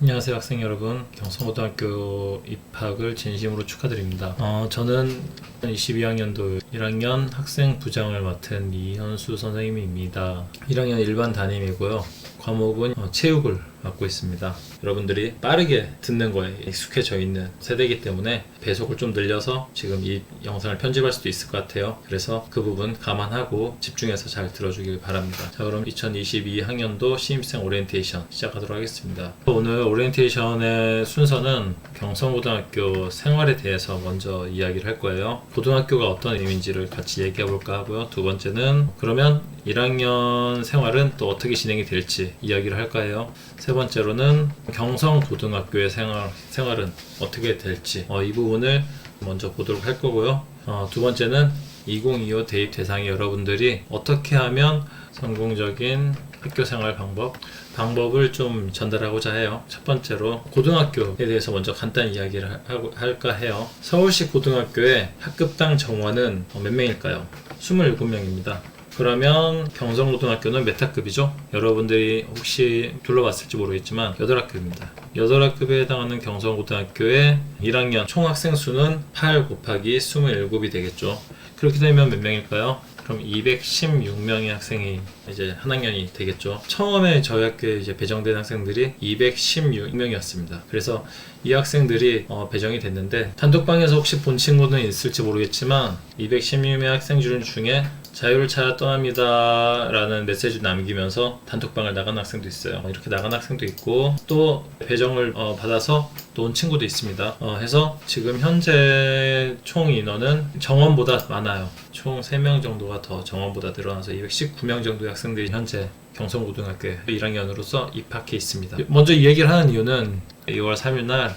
안녕하세요 학생 여러분, 경성고등학교 입학을 진심으로 축하드립니다. 저는 22학년도 1학년 학생부장을 맡은 이현수 선생님입니다. 1학년 일반 담임이고요. 과목은 체육을 맡고 있습니다. 여러분들이 빠르게 듣는 거에 익숙해져 있는 세대이기 때문에 배속을 좀 늘려서 지금 이 영상을 편집할 수도 있을 것 같아요. 그래서 그 부분 감안하고 집중해서 잘 들어주길 바랍니다. 자, 그럼 2022학년도 신입생 오리엔테이션 시작하도록 하겠습니다. 오늘 오리엔테이션의 순서는 경성고등학교 생활에 대해서 먼저 이야기를 할 거예요. 고등학교가 어떤 의미인지를 같이 얘기해 볼까 하고요. 두 번째는 그러면 1학년 생활은 또 어떻게 진행이 될지 이야기를 할까 해요. 세 번째로는 경성고등학교의 생활은 어떻게 될지 이 부분을 먼저 보도록 할 거고요. 두 번째는 2025 대입 대상이 여러분들이 어떻게 하면 성공적인 학교생활 방법을 좀 전달하고자 해요. 첫 번째로 고등학교에 대해서 먼저 간단히 이야기를 할까 해요. 서울시 고등학교의 학급당 정원은 몇 명일까요? 27명입니다. 그러면 경성고등학교는 몇 학급이죠? 여러분들이 혹시 둘러봤을지 모르겠지만 8학급입니다. 8학급에 해당하는 경성고등학교의 1학년 총 학생 수는 8 곱하기 27이 되겠죠. 그렇게 되면 몇 명일까요? 그럼 216명의 학생이 이제 한 학년이 되겠죠. 처음에 저희 학교에 이제 배정된 학생들이 216명이었습니다. 그래서 이 학생들이 배정이 됐는데 단톡방에서 혹시 본 친구는 있을지 모르겠지만 216명 학생 중에 자유를 찾아 떠납니다 라는 메시지 남기면서 단톡방을 나간 학생도 있어요. 이렇게 나간 학생도 있고 또 배정을 받아서 또 온 친구도 있습니다. 해서 지금 현재 총 인원은 정원보다 많아요. 총 3명 정도가 더 정원보다 늘어나서 219명 정도의 학생들이 현재 경성고등학교에 1학년으로서 입학해 있습니다. 먼저 이 얘기를 하는 이유는 2월 3일 날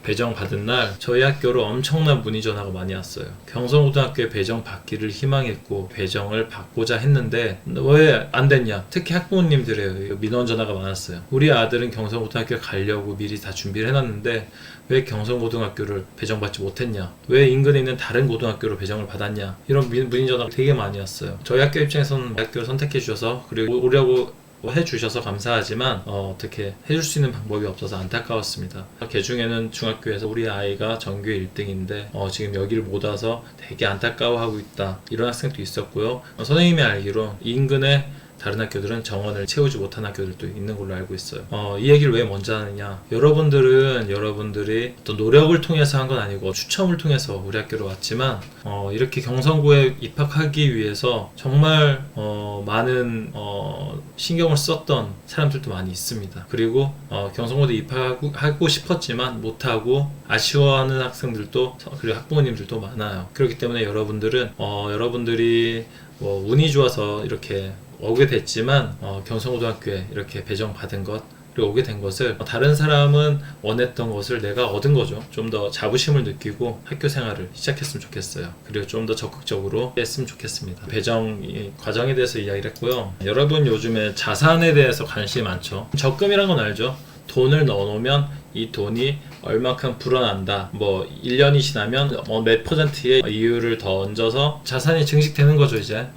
배정받은 날 저희 학교로 엄청난 문의 전화가 많이 왔어요. 경성고등학교에 배정 받기를 희망했고 배정을 받고자 했는데 왜 안 됐냐? 특히 학부모님들의 민원 전화가 많았어요. 우리 아들은 경성고등학교에 가려고 미리 다 준비를 해놨는데 왜 경성고등학교를 배정받지 못했냐? 왜 인근에 있는 다른 고등학교로 배정을 받았냐? 이런 문의 전화가 되게 많이 왔어요. 저희 학교 입장에서는 학교를 선택해 주셔서 그리고 오려고 해주셔서 감사하지만 어떻게 해줄 수 있는 방법이 없어서 안타까웠습니다. 개중에는 중학교에서 우리 아이가 전교 1등인데 지금 여기를 못 와서 되게 안타까워하고 있다, 이런 학생도 있었고요. 선생님이 알기로 인근에 다른 학교들은 정원을 채우지 못한 학교들도 있는 걸로 알고 있어요. 이 얘기를 왜 먼저 하느냐? 여러분들이 어떤 노력을 통해서 한 건 아니고 추첨을 통해서 우리 학교로 왔지만 이렇게 경성고에 입학하기 위해서 정말 많은 신경을 썼던 사람들도 많이 있습니다. 그리고 경성고에 입학하고 싶었지만 못하고 아쉬워하는 학생들도 그리고 학부모님들도 많아요. 그렇기 때문에 여러분들이 운이 좋아서 이렇게 오게 됐지만 경성고등학교에 이렇게 배정받은 것 그리고 오게 된 것을 다른 사람은 원했던 것을 내가 얻은 거죠. 좀 더 자부심을 느끼고 학교 생활을 시작했으면 좋겠어요. 그리고 좀 더 적극적으로 했으면 좋겠습니다. 배정 과정에 대해서 이야기를 했고요. 여러분 요즘에 자산에 대해서 관심이 많죠. 적금이란 건 알죠? 돈을 넣어놓으면 이 돈이 얼마큼 불어난다, 1년이 지나면 몇 퍼센트의 이율을 더 얹어서 자산이 증식되는 거죠. 이제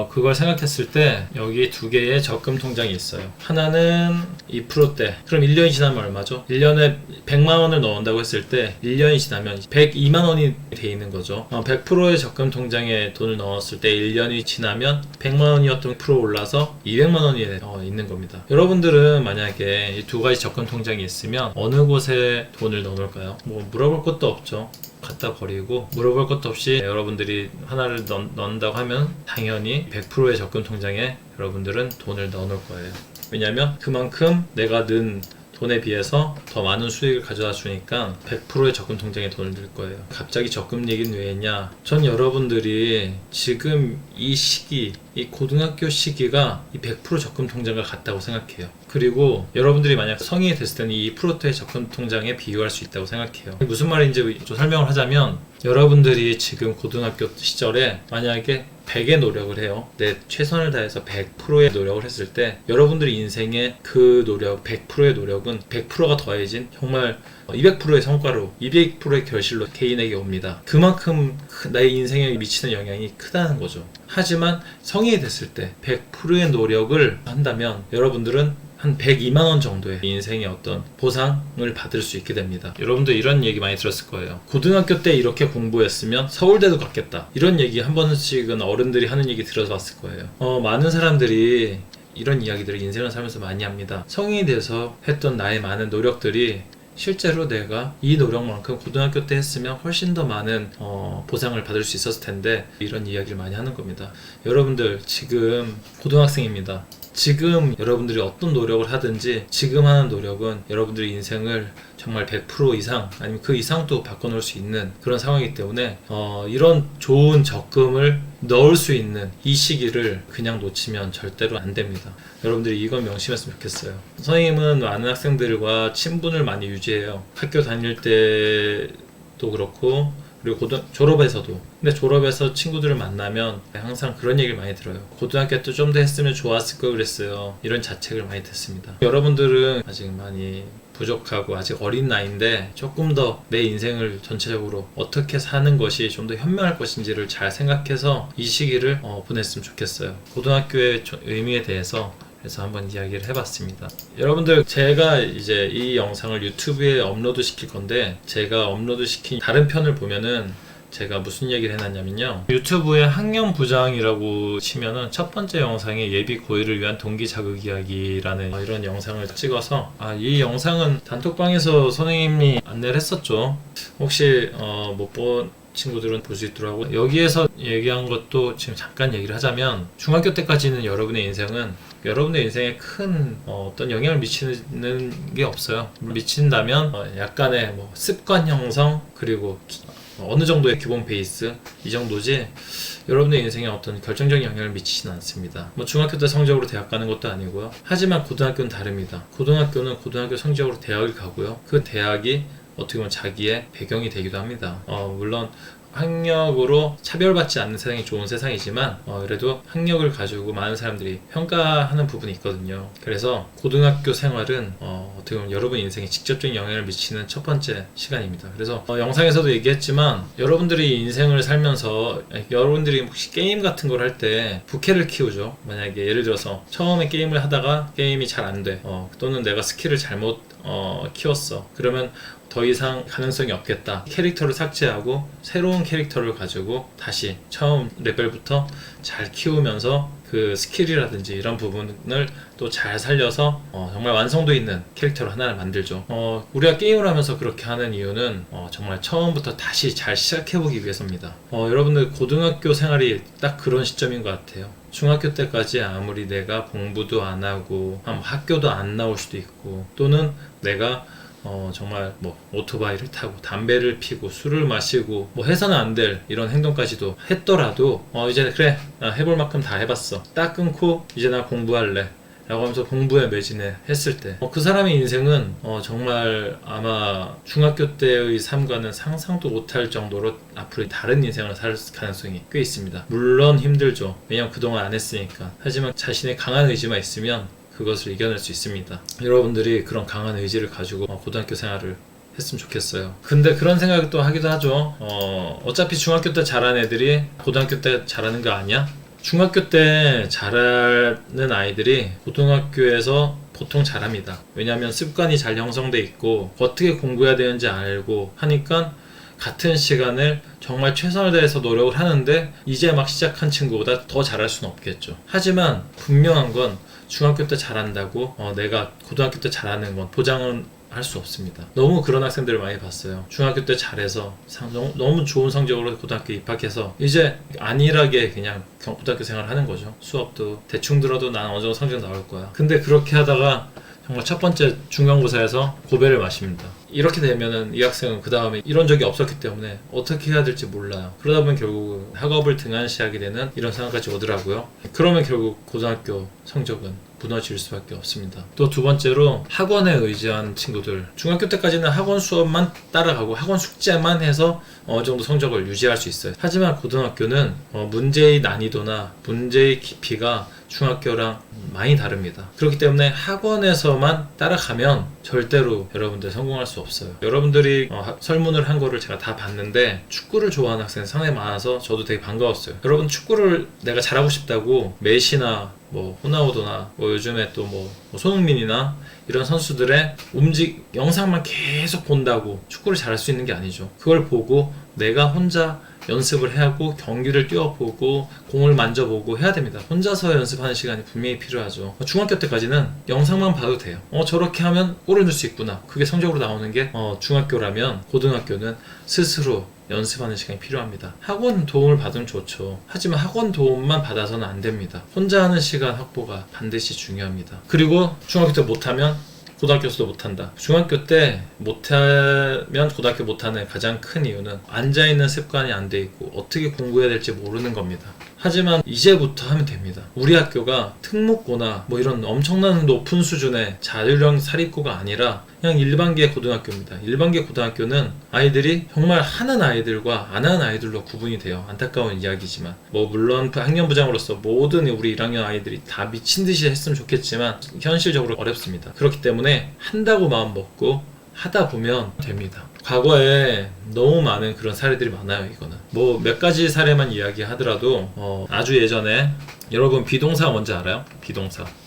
그걸 생각했을 때 여기 두 개의 적금 통장이 있어요. 하나는 2%대, 그럼 1년이 지나면 얼마죠? 1년에 100만 원을 넣는다고 했을 때 1년이 지나면 102만 원이 돼 있는 거죠. 100%의 적금 통장에 돈을 넣었을 때 1년이 지나면 100만 원이었던 1% 올라서 200만 원이 있는 겁니다. 여러분들은 만약에 이 두 가지 적금 통장이 있으면 어느 곳에 돈을 넣어놓을까요? 물어볼 것도 없죠. 갖다 버리고 물어볼 것도 없이 여러분들이 하나를 넣는다고 하면 당연히 100%의 적금 통장에 여러분들은 돈을 넣어놓을 거예요. 왜냐하면 그만큼 내가 넣은 돈에 비해서 더 많은 수익을 가져다 주니까 100%의 적금 통장에 돈을 넣을 거예요. 갑자기 적금 얘기는 왜 했냐? 전 여러분들이 지금 이 시기, 이 고등학교 시기가 이 100% 적금 통장과 같다고 생각해요. 그리고 여러분들이 만약 성인이 됐을 때는 이 2%의 적금 통장에 비유할 수 있다고 생각해요. 무슨 말인지 좀 설명을 하자면 여러분들이 지금 고등학교 시절에 만약에 100의 노력을 해요. 내 최선을 다해서 100%의 노력을 했을 때 여러분들의 인생의 그 노력, 100%의 노력은 100%가 더해진 정말 200%의 성과로 200%의 결실로 개인에게 옵니다. 그만큼 나의 인생에 미치는 영향이 크다는 거죠. 하지만 성인이 됐을 때 100%의 노력을 한다면 여러분들은 한 102만 원 정도의 인생의 어떤 보상을 받을 수 있게 됩니다. 여러분들 이런 얘기 많이 들었을 거예요. 고등학교 때 이렇게 공부했으면 서울대도 갔겠다. 이런 얘기 한 번씩은 어른들이 하는 얘기 들어봤을 거예요. 많은 사람들이 이런 이야기들을 인생을 살면서 많이 합니다. 성인이 돼서 했던 나의 많은 노력들이 실제로 내가 이 노력만큼 고등학교 때 했으면 훨씬 더 많은 보상을 받을 수 있었을 텐데, 이런 이야기를 많이 하는 겁니다. 여러분들 지금 고등학생입니다. 지금 여러분들이 어떤 노력을 하든지 지금 하는 노력은 여러분들의 인생을 정말 100% 이상 아니면 그 이상도 바꿔놓을 수 있는 그런 상황이기 때문에 이런 좋은 적금을 넣을 수 있는 이 시기를 그냥 놓치면 절대로 안 됩니다. 여러분들이 이건 명심했으면 좋겠어요. 선생님은 많은 학생들과 친분을 많이 유지해요. 학교 다닐 때도 그렇고 그리고 졸업에서도. 근데 졸업해서 친구들을 만나면 항상 그런 얘기를 많이 들어요. 고등학교 때 좀 더 했으면 좋았을 걸 그랬어요. 이런 자책을 많이 듣습니다. 여러분들은 아직 많이 부족하고 아직 어린 나이인데 조금 더 내 인생을 전체적으로 어떻게 사는 것이 좀 더 현명할 것인지를 잘 생각해서 이 시기를 보냈으면 좋겠어요. 고등학교의 의미에 대해서 그래서 한번 이야기를 해봤습니다. 여러분들, 제가 이제 이 영상을 유튜브에 업로드 시킬 건데, 제가 업로드 시킨 다른 편을 보면은 제가 무슨 얘기를 해놨냐면요, 유튜브에 학년부장이라고 치면은 첫 번째 영상에 예비 고1을 위한 동기 자극 이야기라는 이런 영상을 찍어서, 이 영상은 단톡방에서 선생님이 안내를 했었죠. 혹시 못 본 친구들은 볼 수 있도록 하고, 여기에서 얘기한 것도 지금 잠깐 얘기를 하자면, 중학교 때까지는 여러분의 인생은 여러분의 인생에 큰 어떤 영향을 미치는 게 없어요. 미친다면 약간의 습관 형성, 그리고 어느 정도의 기본 베이스, 이 정도지 여러분의 인생에 어떤 결정적인 영향을 미치지는 않습니다. 중학교 때 성적으로 대학 가는 것도 아니고요. 하지만 고등학교는 다릅니다. 고등학교는 고등학교 성적으로 대학을 가고요. 그 대학이 어떻게 보면 자기의 배경이 되기도 합니다. 물론 학력으로 차별받지 않는 세상이 좋은 세상이지만 그래도 학력을 가지고 많은 사람들이 평가하는 부분이 있거든요. 그래서 고등학교 생활은 어떻게 보면 여러분 인생에 직접적인 영향을 미치는 첫 번째 시간입니다. 그래서 영상에서도 얘기했지만, 여러분들이 인생을 살면서 여러분들이 혹시 게임 같은 걸 할 때 부캐를 키우죠. 만약에 예를 들어서 처음에 게임을 하다가 게임이 잘 안 돼, 또는 내가 스킬을 잘못 키웠어. 그러면 더 이상 가능성이 없겠다. 캐릭터를 삭제하고 새로운 캐릭터를 가지고 다시 처음 레벨부터 잘 키우면서 그 스킬이라든지 이런 부분을 또 잘 살려서 정말 완성도 있는 캐릭터를 하나를 만들죠. 우리가 게임을 하면서 그렇게 하는 이유는 정말 처음부터 다시 잘 시작해보기 위해서입니다. 여러분들 고등학교 생활이 딱 그런 시점인 것 같아요. 중학교 때까지 아무리 내가 공부도 안 하고 학교도 안 나올 수도 있고, 또는 내가 정말 오토바이를 타고 담배를 피고 술을 마시고 해서는 안 될 이런 행동까지도 했더라도 이제 그래, 해볼 만큼 다 해봤어, 딱 끊고 이제 나 공부할래 라고 하면서 공부에 매진해 했을 때 그 사람의 인생은 정말 아마 중학교 때의 삶과는 상상도 못할 정도로 앞으로 다른 인생을 살 가능성이 꽤 있습니다. 물론 힘들죠. 왜냐면 그동안 안 했으니까. 하지만 자신의 강한 의지만 있으면 그것을 이겨낼 수 있습니다. 여러분들이 그런 강한 의지를 가지고 고등학교 생활을 했으면 좋겠어요. 근데 그런 생각을 또 하기도 하죠. 어차피 중학교 때 잘하는 애들이 고등학교 때 잘하는 거 아니야? 중학교 때 잘하는 아이들이 고등학교에서 보통 잘합니다. 왜냐하면 습관이 잘 형성돼 있고 어떻게 공부해야 되는지 알고 하니까 같은 시간을 정말 최선을 다해서 노력을 하는데, 이제 막 시작한 친구보다 더 잘할 수는 없겠죠. 하지만 분명한 건 중학교 때 잘한다고 내가 고등학교 때 잘하는 건 보장은 할 수 없습니다. 너무 그런 학생들을 많이 봤어요. 중학교 때 잘해서 너무 좋은 성적으로 고등학교 입학해서 이제 안일하게 그냥 고등학교 생활을 하는 거죠. 수업도 대충 들어도 난 어느 정도 성적 나올 거야. 근데 그렇게 하다가 정말 첫 번째 중간고사에서 고배를 마십니다. 이렇게 되면은 이 학생은 그 다음에 이런 적이 없었기 때문에 어떻게 해야 될지 몰라요. 그러다 보면 결국 학업을 등한시하게 되는 이런 상황까지 오더라고요. 그러면 결국 고등학교 성적은 무너질 수밖에 없습니다. 또 두 번째로 학원에 의지한 친구들, 중학교 때까지는 학원 수업만 따라가고 학원 숙제만 해서 어느 정도 성적을 유지할 수 있어요. 하지만 고등학교는 문제의 난이도나 문제의 깊이가 중학교랑 많이 다릅니다. 그렇기 때문에 학원에서만 따라가면 절대로 여러분들 성공할 수 없어요. 여러분들이 설문을 한 거를 제가 다 봤는데 축구를 좋아하는 학생이 상당히 많아서 저도 되게 반가웠어요. 여러분 축구를 내가 잘하고 싶다고 메시나 뭐 호나우도나 뭐 요즘에 또 뭐 손흥민이나 이런 선수들의 영상만 계속 본다고 축구를 잘할 수 있는 게 아니죠. 그걸 보고 내가 혼자 연습을 해야 하고 경기를 뛰어보고 공을 만져보고 해야 됩니다. 혼자서 연습하는 시간이 분명히 필요하죠. 중학교 때까지는 영상만 봐도 돼요. 저렇게 하면 골을 넣을 수 있구나. 그게 성적으로 나오는 게 중학교라면 고등학교는 스스로 연습하는 시간이 필요합니다. 학원 도움을 받으면 좋죠. 하지만 학원 도움만 받아서는 안 됩니다. 혼자 하는 시간 확보가 반드시 중요합니다. 그리고 중학교 때 못하면 고등학교에서도 못한다. 중학교 때 못하면 고등학교 못하는 가장 큰 이유는 앉아있는 습관이 안 돼 있고 어떻게 공부해야 될지 모르는 겁니다. 하지만 이제부터 하면 됩니다. 우리 학교가 특목고나 뭐 이런 엄청난 높은 수준의 자율형 사립고가 아니라 그냥 일반계 고등학교입니다. 일반계 고등학교는 아이들이 정말 하는 아이들과 안 하는 아이들로 구분이 돼요. 안타까운 이야기지만 뭐 물론 학년부장으로서 모든 우리 1학년 아이들이 다 미친 듯이 했으면 좋겠지만 현실적으로 어렵습니다. 그렇기 때문에 한다고 마음 먹고 하다 보면 됩니다. 과거에 너무 많은 그런 사례들이 많아요. 이거는 뭐 몇 가지 사례만 이야기하더라도 아주 예전에 여러분 비동사 뭔지 알아요?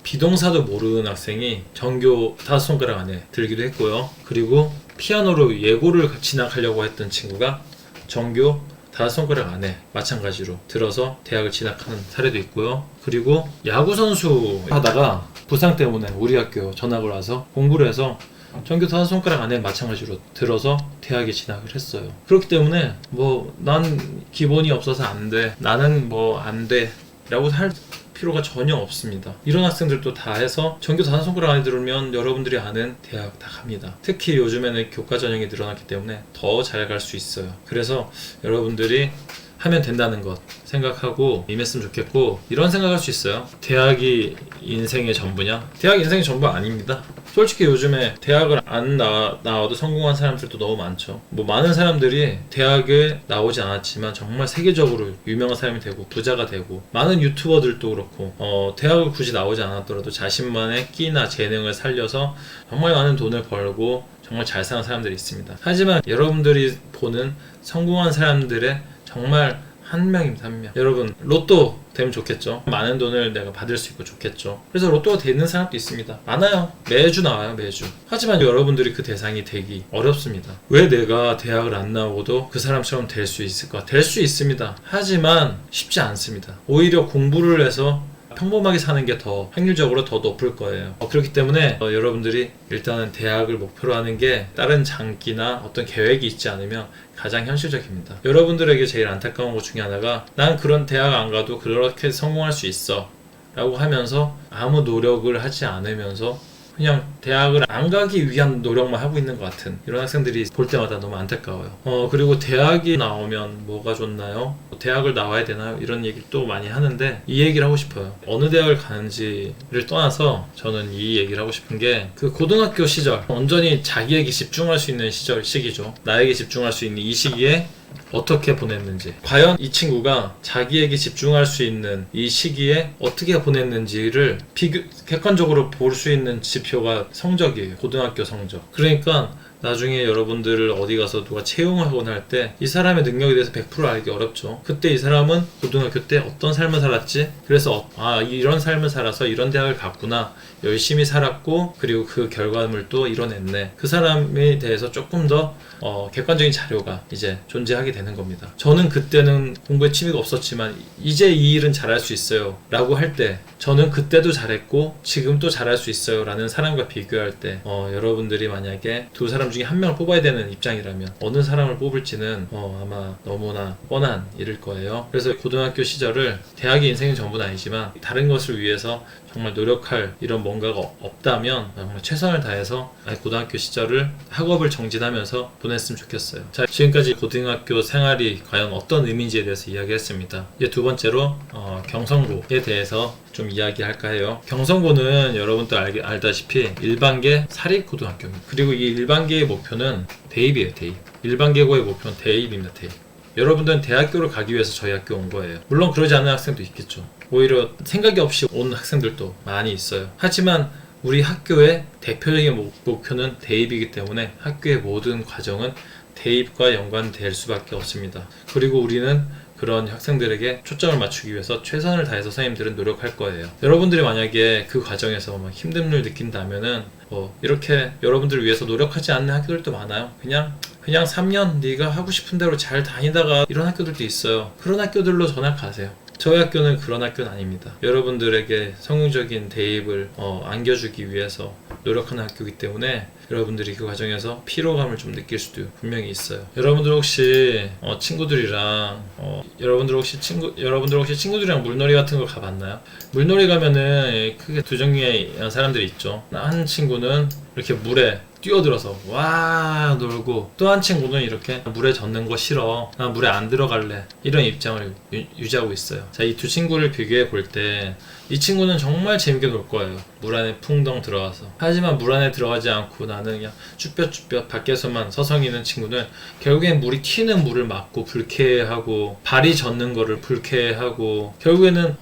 비동사도 모르는 학생이 전교 5손가락 안에 들기도 했고요. 그리고 피아노로 예고를 진학하려고 했던 친구가 전교 5손가락 안에 마찬가지로 들어서 대학을 진학하는 사례도 있고요. 그리고 야구선수 하다가 부상 때문에 우리 학교 전학을 와서 공부를 해서 전교 5손가락 안에 마찬가지로 들어서 대학에 진학을 했어요. 그렇기 때문에 뭐 난 기본이 없어서 안 돼, 나는 뭐 안 돼 라고 할 필요가 전혀 없습니다. 이런 학생들도 다 해서 전교 5손가락 안에 들으면 여러분들이 아는 대학 다 갑니다. 특히 요즘에는 교과 전형이 늘어났기 때문에 더 잘 갈 수 있어요. 그래서 여러분들이 하면 된다는 것 생각하고 임했으면 좋겠고, 이런 생각할 수 있어요. 대학이 인생의 전부냐? 대학이 인생의 전부 아닙니다. 솔직히 요즘에 대학을 안 나와도 성공한 사람들도 너무 많죠. 뭐 많은 사람들이 대학에 나오지 않았지만 정말 세계적으로 유명한 사람이 되고 부자가 되고, 많은 유튜버들도 그렇고 대학을 굳이 나오지 않았더라도 자신만의 끼나 재능을 살려서 정말 많은 돈을 벌고 정말 잘 사는 사람들이 있습니다. 하지만 여러분들이 보는 성공한 사람들의 정말 한 명입니다. 한 명. 여러분 로또 되면 좋겠죠. 많은 돈을 내가 받을 수 있고 좋겠죠. 그래서 로또가 되는 사람도 있습니다. 많아요. 매주 나와요. 매주. 하지만 여러분들이 그 대상이 되기 어렵습니다. 왜 내가 대학을 안 나오고도 그 사람처럼 될 수 있을까? 될 수 있습니다. 하지만 쉽지 않습니다. 오히려 공부를 해서 평범하게 사는 게 더 확률적으로 더 높을 거예요. 그렇기 때문에 여러분들이 일단은 대학을 목표로 하는 게 다른 장기나 어떤 계획이 있지 않으면 가장 현실적입니다. 여러분들에게 제일 안타까운 것 중에 하나가 난 그런 대학 안 가도 그렇게 성공할 수 있어 라고 하면서 아무 노력을 하지 않으면서 그냥 대학을 안 가기 위한 노력만 하고 있는 것 같은 이런 학생들이 볼 때마다 너무 안타까워요. 그리고 대학이 나오면 뭐가 좋나요? 대학을 나와야 되나요? 이런 얘기를 또 많이 하는데 이 얘기를 하고 싶어요. 어느 대학을 가는지를 떠나서 저는 이 얘기를 하고 싶은 게, 그 고등학교 시절 온전히 자기에게 집중할 수 있는 시기죠. 나에게 집중할 수 있는 이 시기에 어떻게 보냈는지, 과연 이 친구가 자기에게 집중할 수 있는 이 시기에 어떻게 보냈는지를 객관적으로 볼 수 있는 지표가 성적이에요. 고등학교 성적. 그러니까 나중에 여러분들을 어디 가서 누가 채용하거나 할 때 이 사람의 능력에 대해서 100% 알기 어렵죠. 그때 이 사람은 고등학교 때 어떤 삶을 살았지? 그래서 이런 삶을 살아서 이런 대학을 갔구나, 열심히 살았고 그리고 그 결과물도 이뤄냈네, 그 사람에 대해서 조금 더 객관적인 자료가 이제 존재하게 되는 겁니다. 저는 그때는 공부에 취미가 없었지만 이제 이 일은 잘할 수 있어요 라고 할 때, 저는 그때도 잘했고 지금 또 잘할 수 있어요 라는 사람과 비교할 때 여러분들이 만약에 두 사람 중에 한 명을 뽑아야 되는 입장이라면 어느 사람을 뽑을지는 아마 너무나 뻔한 일일 거예요. 그래서 고등학교 시절을, 대학이 인생의 전부는 아니지만 다른 것을 위해서 정말 노력할 이런 뭔가가 없다면 정말 최선을 다해서 고등학교 시절을 학업을 정진하면서 보냈으면 좋겠어요. 자, 지금까지 고등학교 생활이 과연 어떤 의미인지에 대해서 이야기했습니다. 이제 두 번째로 경성고에 대해서 좀 이야기할까 해요. 경성고는 여러분도 알다시피 일반계 사립고등학교입니다. 그리고 이 일반계의 목표는 대입이에요. 대입. 일반계고의 목표는 대입입니다. 대입. 여러분들은 대학교를 가기 위해서 저희 학교 온 거예요. 물론 그러지 않은 학생도 있겠죠. 오히려 생각이 없이 온 학생들도 많이 있어요. 하지만 우리 학교의 대표적인 목표는 대입이기 때문에 학교의 모든 과정은 대입과 연관될 수밖에 없습니다. 그리고 우리는 그런 학생들에게 초점을 맞추기 위해서 최선을 다해서 선생님들은 노력할 거예요. 여러분들이 만약에 그 과정에서 막 힘듦을 느낀다면은 이렇게 여러분들을 위해서 노력하지 않는 학교들도 많아요. 그냥 3년 네가 하고 싶은 대로 잘 다니다가 이런 학교들도 있어요. 그런 학교들로 전학 가세요. 저희 학교는 그런 학교는 아닙니다. 여러분들에게 성공적인 대입을 안겨주기 위해서 노력하는 학교이기 때문에 여러분들이 그 과정에서 피로감을 좀 느낄 수도 분명히 있어요. 여러분들 혹시 친구들이랑 여러분들 혹시 친구들이랑 물놀이 같은 거 가봤나요? 물놀이 가면은 크게 두 종류의 사람들이 있죠. 한 친구는 이렇게 물에 뛰어들어서 와 놀고, 또 한 친구는 이렇게 물에 젖는 거 싫어, 나 물에 안 들어갈래, 이런 입장을 유지하고 있어요. 자, 이 두 친구를 비교해 볼 때 이 친구는 정말 재밌게 놀 거예요. 물 안에 풍덩 들어가서. 하지만 물 안에 들어가지 않고 나는 그냥 쭈뼛쭈뼛 밖에서만 서성이는 친구는 결국엔 물이 튀는 물을 맞고 불쾌해하고, 발이 젖는 거를 불쾌해하고, 결국에는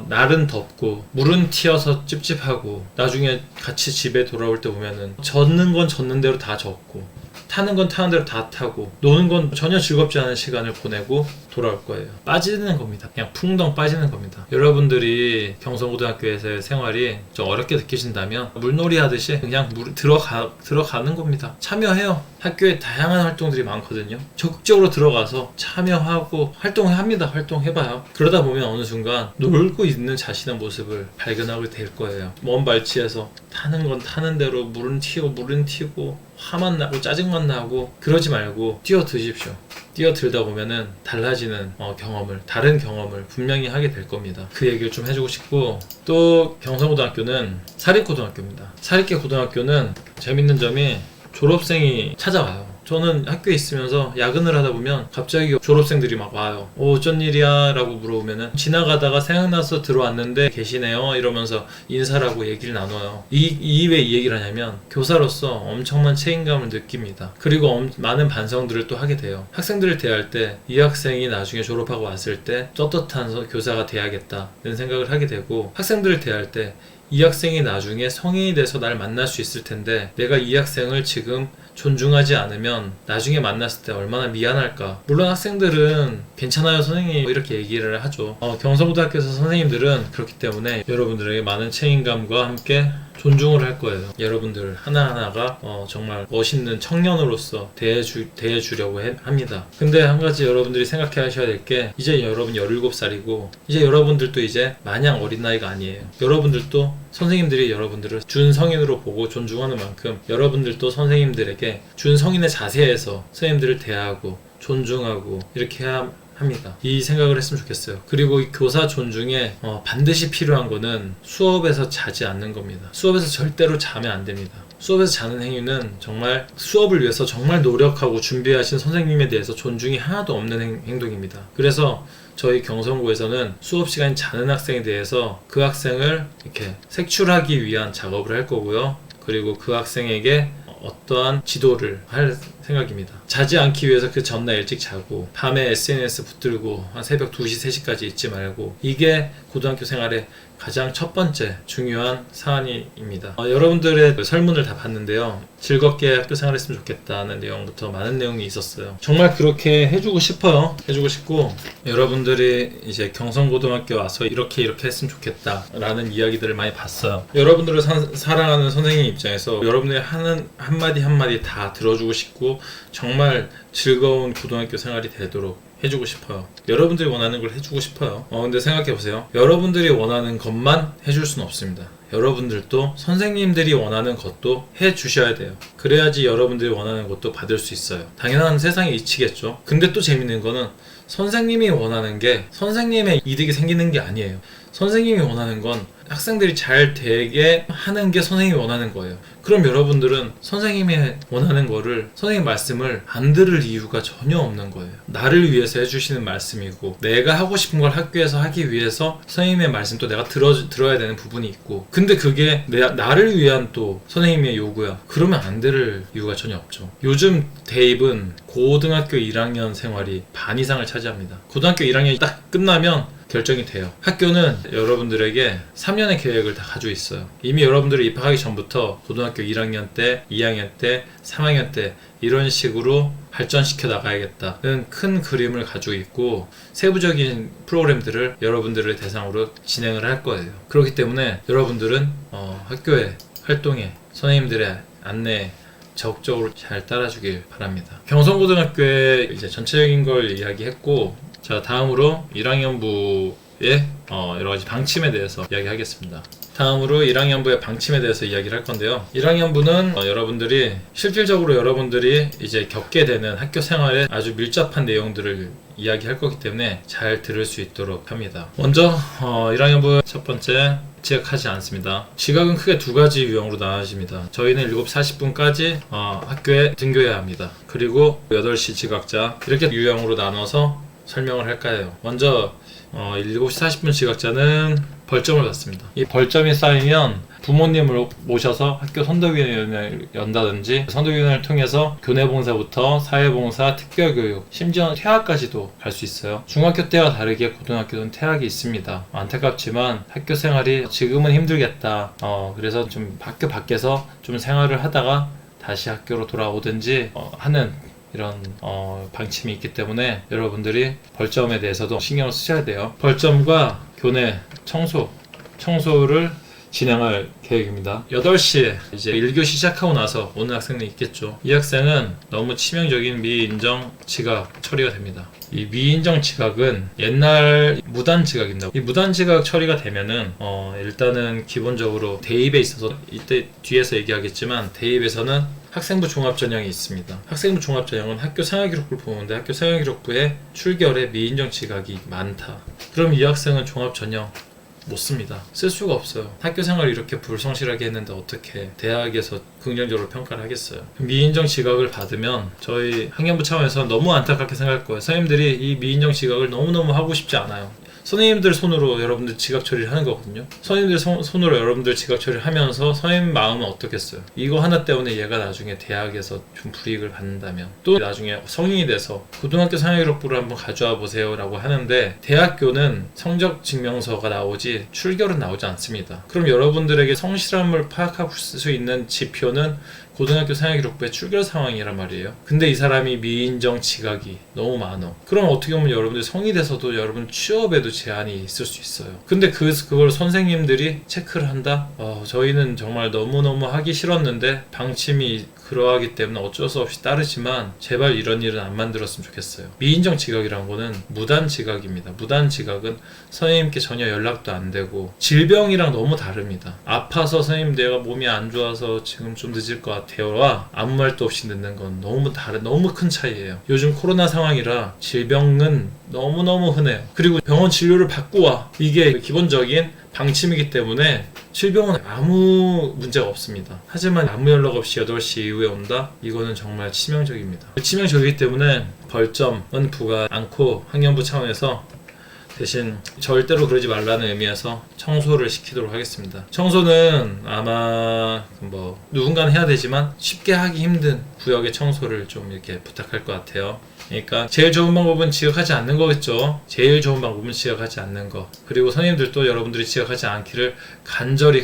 날은 덥고 물은 튀어서 찝찝하고, 나중에 같이 집에 돌아올 때 보면은 젖는 건 젖는 대로 다 젖고, 타는 건 타는 대로 다 타고, 노는 건 전혀 즐겁지 않은 시간을 보내고 돌아올 거예요. 빠지는 겁니다. 그냥 풍덩 빠지는 겁니다. 여러분들이 경성고등학교에서의 생활이 좀 어렵게 느끼신다면 물놀이 하듯이 그냥 물 들어가는 겁니다. 참여해요. 학교에 다양한 활동들이 많거든요. 적극적으로 들어가서 참여하고 활동합니다. 활동해봐요. 그러다 보면 어느 순간 놀고 있는 자신의 모습을 발견하게 될 거예요. 먼 발치에서 타는 건 타는 대로 물은 튀고 화만 나고 짜증만 나고, 그러지 말고 뛰어드십시오. 뛰어들다 보면은 달라지는 다른 경험을 분명히 하게 될 겁니다. 그 얘기를 좀 해주고 싶고, 또 경성고등학교는 사립고등학교입니다. 사립계 고등학교는 재밌는 점이 졸업생이 찾아와요. 저는 학교에 있으면서 야근을 하다 보면 갑자기 졸업생들이 막 와요. 어쩐 일이야? 라고 물어보면은 지나가다가 생각나서 들어왔는데 계시네요 이러면서 인사라고 얘기를 나눠요. 왜 이 얘기를 하냐면, 교사로서 엄청난 책임감을 느낍니다. 그리고 많은 반성들을 또 하게 돼요. 학생들을 대할 때 이 학생이 나중에 졸업하고 왔을 때 떳떳한 교사가 돼야겠다는 생각을 하게 되고, 학생들을 대할 때 이 학생이 나중에 성인이 돼서 날 만날 수 있을 텐데 내가 이 학생을 지금 존중하지 않으면 나중에 만났을 때 얼마나 미안할까. 물론 학생들은 괜찮아요 선생님 이렇게 얘기를 하죠. 경성고등학교에서 선생님들은 그렇기 때문에 여러분들에게 많은 책임감과 함께 존중을 할 거예요. 여러분들 하나하나가 정말 멋있는 청년으로서 대해주려고 합니다. 근데 한 가지 여러분들이 생각해 하셔야 될 게, 이제 여러분 17살이고 이제 여러분들도 이제 마냥 어린 나이가 아니에요. 여러분들도 선생님들이 여러분들을 준성인으로 보고 존중하는 만큼 여러분들도 선생님들에게 준성인의 자세에서 선생님들을 대하고 존중하고 이렇게 합니다. 이 생각을 했으면 좋겠어요. 그리고 이 교사 존중에 반드시 필요한 거는 수업에서 자지 않는 겁니다. 수업에서 절대로 자면 안 됩니다. 수업에서 자는 행위는 정말 수업을 위해서 정말 노력하고 준비하신 선생님에 대해서 존중이 하나도 없는 행동입니다. 그래서 저희 경성고에서는 수업 시간에 자는 학생에 대해서 그 학생을 이렇게 색출하기 위한 작업을 할 거고요. 그리고 그 학생에게 어떠한 지도를 할 생각입니다. 자지 않기 위해서 그 전날 일찍 자고 밤에 SNS 붙들고 한 새벽 2시, 3시까지 있지 말고, 이게 고등학교 생활의 가장 첫 번째 중요한 사안입니다. 여러분들의 설문을 다 봤는데요. 즐겁게 학교 생활했으면 좋겠다는 내용부터 많은 내용이 있었어요. 정말 그렇게 해주고 싶어요. 해주고 싶고, 여러분들이 이제 경성고등학교 와서 이렇게 했으면 좋겠다 라는 이야기들을 많이 봤어요. 여러분들을 사랑하는 선생님 입장에서 여러분들이 하는 한마디 다 들어주고 싶고 정말 즐거운 고등학교 생활이 되도록 해주고 싶어요. 여러분들이 원하는 걸 해주고 싶어요. 근데 생각해보세요. 여러분들이 원하는 것만 해줄 수는 없습니다. 여러분들도 선생님들이 원하는 것도 해주셔야 돼요. 그래야지 여러분들이 원하는 것도 받을 수 있어요. 당연한 세상의 이치겠죠. 근데 또 재밌는 거는 선생님이 원하는 게 선생님의 이득이 생기는 게 아니에요. 선생님이 원하는 건 학생들이 잘 되게 하는 게 선생님이 원하는 거예요. 그럼 여러분들은 선생님이 원하는 거를, 선생님 말씀을 안 들을 이유가 전혀 없는 거예요. 나를 위해서 해주시는 말씀이고, 내가 하고 싶은 걸 학교에서 하기 위해서 선생님의 말씀도 내가 들어야 되는 부분이 있고, 근데 그게 나를 위한 또 선생님의 요구야. 그러면 안 들을 이유가 전혀 없죠. 요즘 대입은 고등학교 1학년 생활이 반 이상을 차지합니다. 고등학교 1학년이 딱 끝나면 결정이 돼요. 학교는 여러분들에게 3년의 계획을 다 가지고 있어요. 이미 여러분들이 입학하기 전부터 고등학교 1학년 때, 2학년 때, 3학년 때 이런 식으로 발전시켜 나가야겠다는 큰 그림을 가지고 있고, 세부적인 프로그램들을 여러분들을 대상으로 진행을 할 거예요. 그렇기 때문에 여러분들은 학교의 활동에 선생님들의 안내에 적극적으로 잘 따라주길 바랍니다. 경성고등학교의 이제 전체적인 걸 이야기했고, 자, 다음으로 1학년부의 여러가지 방침에 대해서 이야기하겠습니다. 다음으로 1학년부의 방침에 대해서 이야기를 할 건데요. 1학년부는 여러분들이 실질적으로 여러분들이 이제 겪게 되는 학교 생활에 아주 밀접한 내용들을 이야기할 거기 때문에 잘 들을 수 있도록 합니다. 먼저 1학년부 첫 번째, 지각하지 않습니다. 지각은 크게 두 가지 유형으로 나눠집니다. 저희는 7시 40분까지 학교에 등교해야 합니다. 그리고 8시 지각자, 이렇게 유형으로 나눠서 설명을 할까요? 먼저 7시 40분 지각자는 벌점을 받습니다. 이 벌점이 쌓이면 부모님을 모셔서 학교 선도위원회를 연다든지, 선도위원회를 통해서 교내봉사부터 사회봉사, 특별교육, 심지어 퇴학까지도 갈 수 있어요. 중학교 때와 다르게 고등학교는 퇴학이 있습니다. 안타깝지만 학교 생활이 지금은 힘들겠다, 그래서 좀 학교 밖에서 좀 생활을 하다가 다시 학교로 돌아오든지 하는 이런 방침이 있기 때문에 여러분들이 벌점에 대해서도 신경을 쓰셔야 돼요. 벌점과 교내 청소를 진행할 계획입니다. 8시에 이제 1교시 시작하고 나서 오는 학생이 있겠죠. 이 학생은 너무 치명적인 미인정 지각 처리가 됩니다. 이 미인정 지각은 옛날 무단 지각입니다. 이 무단 지각 처리가 되면은 일단은 기본적으로 대입에 있어서, 이때 뒤에서 얘기하겠지만, 대입에서는 학생부 종합전형이 있습니다. 학생부 종합전형은 학교 생활기록부를 보는데, 학교 생활기록부에 출결에 미인정 지각이 많다. 그럼 이 학생은 종합전형 못 씁니다. 쓸 수가 없어요. 학교 생활을 이렇게 불성실하게 했는데 어떻게 대학에서 긍정적으로 평가를 하겠어요. 미인정 지각을 받으면 저희 학년부 차원에서 너무 안타깝게 생각할 거예요. 선생님들이 이 미인정 지각을 너무너무 하고 싶지 않아요. 선생님들 손으로 여러분들 지각 처리를 하는 거거든요. 선생님들 손으로 여러분들 지각 처리를 하면서 선생님 마음은 어떻겠어요? 이거 하나 때문에 얘가 나중에 대학에서 좀 불이익을 받는다면, 또 나중에 성인이 돼서 고등학교 생활기록부를 한번 가져와 보세요 라고 하는데, 대학교는 성적 증명서가 나오지 출결은 나오지 않습니다. 그럼 여러분들에게 성실함을 파악할 수 있는 지표는 고등학교 생활기록부의 출결 상황이란 말이에요. 근데 이 사람이 미인정 지각이 너무 많아. 그럼 어떻게 보면 여러분들 성이 돼서도 여러분 취업에도 제한이 있을 수 있어요. 근데 그걸 선생님들이 체크를 한다? 저희는 정말 너무너무 하기 싫었는데 방침이 그러하기 때문에 어쩔 수 없이 따르지만, 제발 이런 일은 안 만들었으면 좋겠어요. 미인정 지각이란 거는 무단 지각입니다. 무단 지각은 선생님께 전혀 연락도 안 되고, 질병이랑 너무 다릅니다. 아파서 선생님 내가 몸이 안 좋아서 지금 좀 늦을 것 같아요와 아무 말도 없이 늦는 건 너무 큰 차이예요. 요즘 코로나 상황이라 질병은 너무너무 흔해요. 그리고 병원 진료를 받고 와, 이게 기본적인 방침이기 때문에 질병은 아무 문제가 없습니다. 하지만 아무 연락 없이 8시 이후에 온다? 이거는 정말 치명적입니다. 치명적이기 때문에 벌점은 부과 않고 학년부 차원에서 대신 절대로 그러지 말라는 의미에서 청소를 시키도록 하겠습니다. 청소는 아마 누군가는 해야 되지만 쉽게 하기 힘든 구역의 청소를 좀 이렇게 부탁할 것 같아요. 그러니까 제일 좋은 방법은 지각하지 않는 거겠죠. 제일 좋은 방법은 지각하지 않는 거. 그리고 선생님들도 여러분들이 지각하지 않기를 간절히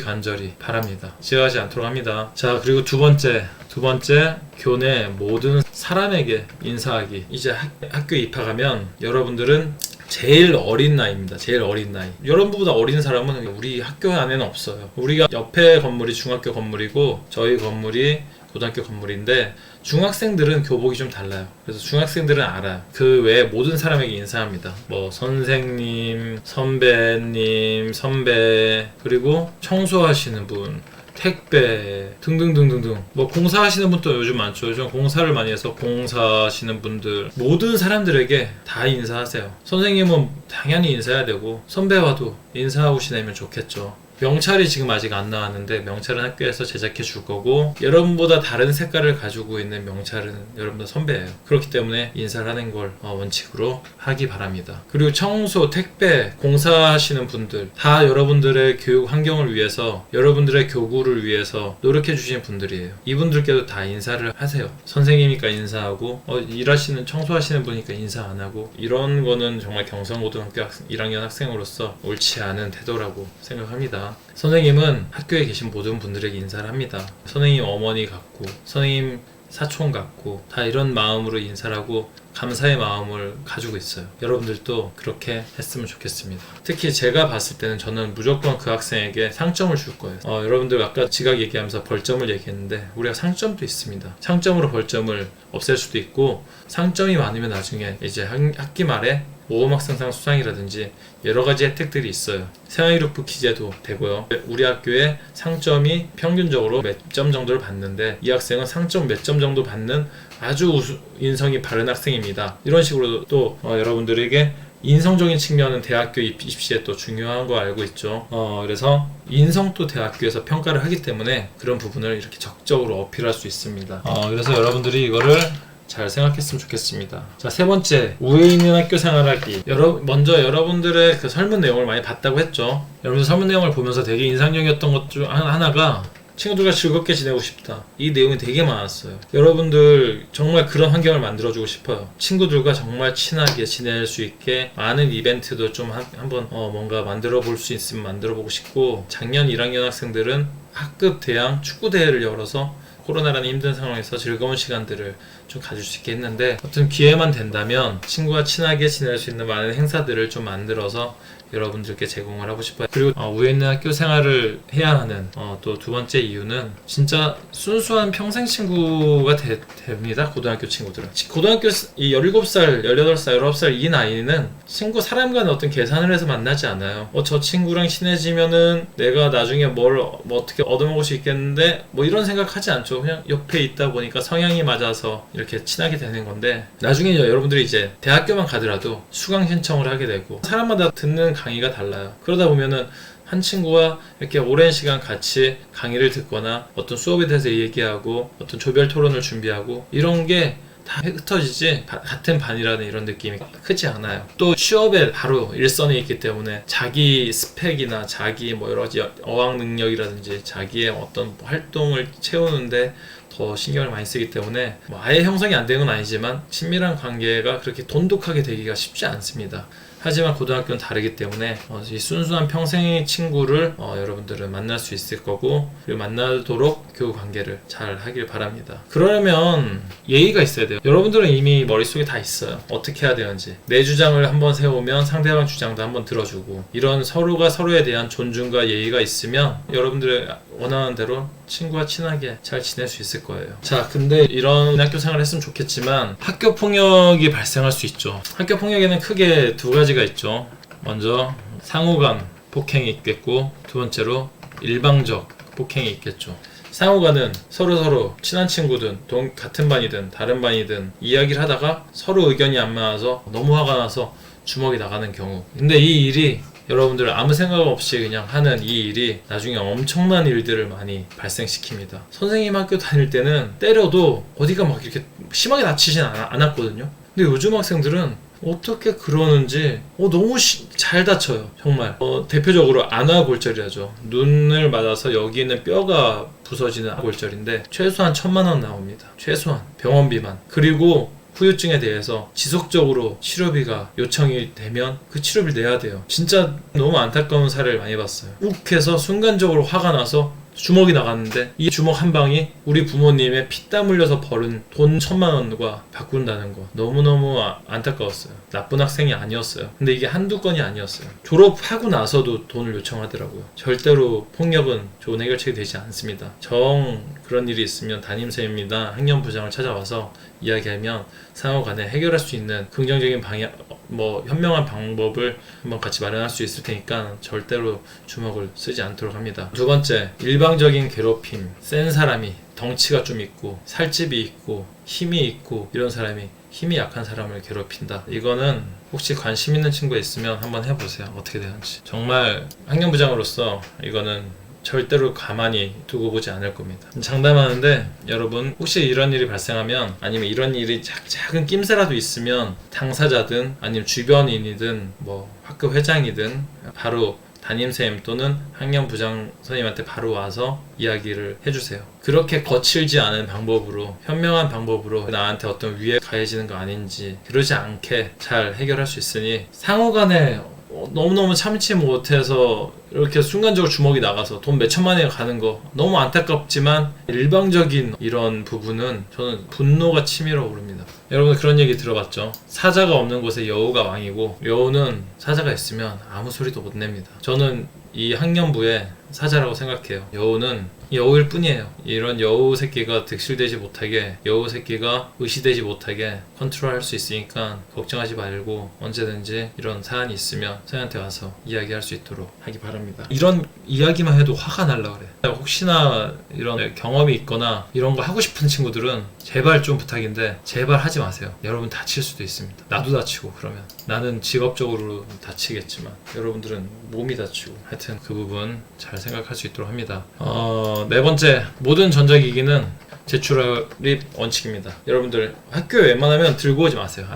바랍니다. 지각하지 않도록 합니다. 자, 그리고 두 번째, 교내 모든 사람에게 인사하기. 이제 학교에 입학하면 여러분들은 제일 어린 나이입니다. 제일 어린 나이. 여러분보다 어린 사람은 우리 학교 안에는 없어요. 우리가 옆에 건물이 중학교 건물이고 저희 건물이 고등학교 건물인데, 중학생들은 교복이 좀 달라요. 그래서 중학생들은 알아요. 그 외에 모든 사람에게 인사합니다. 선생님, 선배님, 선배, 그리고 청소하시는 분, 택배 등등등등등, 공사하시는 분도 요즘 많죠. 요즘 공사를 많이 해서 공사하시는 분들, 모든 사람들에게 다 인사하세요. 선생님은 당연히 인사해야 되고, 선배와도 인사하고 지내면 좋겠죠. 명찰이 지금 아직 안 나왔는데 명찰은 학교에서 제작해 줄 거고, 여러분보다 다른 색깔을 가지고 있는 명찰은 여러분들 선배예요. 그렇기 때문에 인사를 하는 걸 원칙으로 하기 바랍니다. 그리고 청소, 택배, 공사하시는 분들 다 여러분들의 교육 환경을 위해서, 여러분들의 교구를 위해서 노력해 주시는 분들이에요. 이분들께도 다 인사를 하세요. 선생님이니까 인사하고, 일하시는 청소하시는 분이니까 인사 안 하고, 이런 거는 정말 경성고등학교 1학년 학생으로서 옳지 않은 태도라고 생각합니다. 선생님은 학교에 계신 모든 분들에게 인사를 합니다. 선생님 어머니 같고, 선생님 사촌 같고, 다 이런 마음으로 인사를 하고 감사의 마음을 가지고 있어요. 여러분들도 그렇게 했으면 좋겠습니다. 특히 제가 봤을 때는 저는 무조건 그 학생에게 상점을 줄 거예요. 여러분들 아까 지각 얘기하면서 벌점을 얘기했는데, 우리가 상점도 있습니다. 상점으로 벌점을 없앨 수도 있고, 상점이 많으면 나중에 이제 학기 말에 모범학생상 수상이라든지 여러가지 혜택들이 있어요. 생활기록부 기재도 되고요. 우리 학교에 상점이 평균적으로 몇 점 정도를 받는데, 이 학생은 상점 몇 점 정도 받는 아주 인성이 바른 학생입니다. 이런 식으로 또 여러분들에게 인성적인 측면은 대학교 입시에 또 중요한 거 알고 있죠. 그래서 인성도 대학교에서 평가를 하기 때문에 그런 부분을 이렇게 적극적으로 어필할 수 있습니다. 그래서 여러분들이 이거를 잘 생각했으면 좋겠습니다. 자, 세 번째, 우애 있는 학교 생활하기. 먼저 여러분들의 그 설문 내용을 많이 봤다고 했죠. 여러분들 설문 내용을 보면서 되게 인상적이었던 것 중 하나가 친구들과 즐겁게 지내고 싶다. 이 내용이 되게 많았어요. 여러분들 정말 그런 환경을 만들어주고 싶어요. 친구들과 정말 친하게 지낼 수 있게 많은 이벤트도 좀 한번 뭔가 만들어 볼 수 있으면 만들어 보고 싶고, 작년 1학년 학생들은 학급 대항 축구대회를 열어서 코로나라는 힘든 상황에서 즐거운 시간들을 좀 가질 수 있게 했는데, 어떤 기회만 된다면 친구와 친하게 지낼 수 있는 많은 행사들을 좀 만들어서 여러분들께 제공을 하고 싶어요. 그리고 우애 있는 학교 생활을 해야 하는 또 두 번째 이유는, 진짜 순수한 평생 친구가 됩니다. 고등학교 친구들은. 고등학교 17살, 18살, 19살 이 나이는 친구 사람 간의 어떤 계산을 해서 만나지 않아요. 저 친구랑 친해지면은 내가 나중에 뭐 어떻게 얻어먹을 수 있겠는데 뭐 이런 생각하지 않죠. 그냥 옆에 있다 보니까 성향이 맞아서 이렇게 친하게 되는 건데, 나중에 여러분들이 이제 대학교만 가더라도 수강 신청을 하게 되고, 사람마다 듣는 강의가 달라요. 그러다 보면은 한 친구와 이렇게 오랜 시간 같이 강의를 듣거나 어떤 수업에 대해서 얘기하고 어떤 조별 토론을 준비하고, 이런 게 다 흩어지지 같은 반이라는 이런 느낌이 크지 않아요. 또 취업에 바로 일선에 있기 때문에 자기 스펙이나 자기 뭐 여러 가지 어학 능력이라든지 자기의 어떤 활동을 채우는데 더 신경을 많이 쓰기 때문에 아예 형성이 안 되는 건 아니지만 친밀한 관계가 그렇게 돈독하게 되기가 쉽지 않습니다. 하지만 고등학교는 다르기 때문에 이 순수한 평생의 친구를 여러분들은 만날 수 있을 거고, 그리고 만나도록 교육 관계를 잘 하길 바랍니다. 그러려면 예의가 있어야 돼요. 여러분들은 이미 머릿속에 다 있어요. 어떻게 해야 되는지. 내 주장을 한번 세우면 상대방 주장도 한번 들어주고, 이런 서로가 서로에 대한 존중과 예의가 있으면 여러분들의 원하는 대로 친구와 친하게 잘 지낼 수 있을 거예요. 자, 근데 이런 학교 생활을 했으면 좋겠지만 학교 폭력이 발생할 수 있죠. 학교 폭력에는 크게 두 가지가 있죠. 먼저 상호간 폭행이 있겠고, 두 번째로 일방적 폭행이 있겠죠. 상호간은 서로 친한 친구든 같은 반이든 다른 반이든 이야기를 하다가 서로 의견이 안 맞아서 너무 화가 나서 주먹이 나가는 경우. 근데 이 일이 여러분들 아무 생각 없이 그냥 하는 이 일이 나중에 엄청난 일들을 많이 발생시킵니다. 선생님 학교 다닐 때는 때려도 어디가 막 이렇게 심하게 다치진 않았거든요. 근데 요즘 학생들은 어떻게 그러는지 너무 잘 다쳐요. 정말 대표적으로 안아골절이라죠. 눈을 맞아서 여기 있는 뼈가 부서지는 골절인데 최소한 1,000만 원 나옵니다. 최소한 병원비만. 그리고 후유증에 대해서 지속적으로 치료비가 요청이 되면 그 치료비를 내야 돼요. 진짜 너무 안타까운 사례를 많이 봤어요. 욱해서 순간적으로 화가 나서 주먹이 나갔는데 이 주먹 한 방이 우리 부모님의 피땀 흘려서 벌은 돈 1,000만 원과 바꾼다는 거 너무너무 안타까웠어요. 나쁜 학생이 아니었어요. 근데 이게 한두 건이 아니었어요. 졸업하고 나서도 돈을 요청하더라고요. 절대로 폭력은 좋은 해결책이 되지 않습니다. 그런 일이 있으면 담임선생님이나 학년부장을 찾아와서 이야기하면 상호 간에 해결할 수 있는 긍정적인 방향, 현명한 방법을 한번 같이 마련할 수 있을 테니까 절대로 주먹을 쓰지 않도록 합니다. 두 번째, 일방적인 괴롭힘. 센 사람이 덩치가 좀 있고 살집이 있고 힘이 있고 이런 사람이 힘이 약한 사람을 괴롭힌다. 이거는 혹시 관심 있는 친구가 있으면 한번 해보세요. 어떻게 되는지. 정말 학년부장으로서 이거는 절대로 가만히 두고 보지 않을 겁니다. 장담하는데 여러분 혹시 이런 일이 발생하면 아니면 이런 일이 작은 낌새라도 있으면 당사자든 아니면 주변인이든 뭐 학교 회장이든 바로 담임쌤 또는 학년부장 선생님한테 바로 와서 이야기를 해주세요. 그렇게 거칠지 않은 방법으로 현명한 방법으로 나한테 어떤 위해 가해지는 거 아닌지 그러지 않게 잘 해결할 수 있으니 상호간에 너무너무 참지 못해서 이렇게 순간적으로 주먹이 나가서 돈 몇천만 원이 가는 거 너무 안타깝지만 일방적인 이런 부분은 저는 분노가 치밀어 오릅니다. 여러분 그런 얘기 들어봤죠? 사자가 없는 곳에 여우가 왕이고 여우는 사자가 있으면 아무 소리도 못 냅니다. 저는 이 학년부의 사자라고 생각해요. 여우는 여우일 뿐이에요. 이런 여우 새끼가 득실되지 못하게 여우 새끼가 의시되지 못하게 컨트롤할 수 있으니까 걱정하지 말고 언제든지 이런 사안이 있으면 선생님한테 와서 이야기할 수 있도록 하기 바랍니다. 이런 이야기만 해도 화가 날라 그래. 혹시나 이런 경험이 있거나 이런 거 하고 싶은 친구들은 제발 좀 부탁인데 제발 하지 마세요. 여러분 다칠 수도 있습니다. 나도 다치고 그러면 나는 직업적으로 다치겠지만 여러분들은 몸이 다치고 하여튼 그 부분 잘 생각할 수 있도록 합니다. 네 번째, 모든 전자기기는 제출이 원칙입니다. 여러분들 학교에 웬만하면 들고 오지 마세요.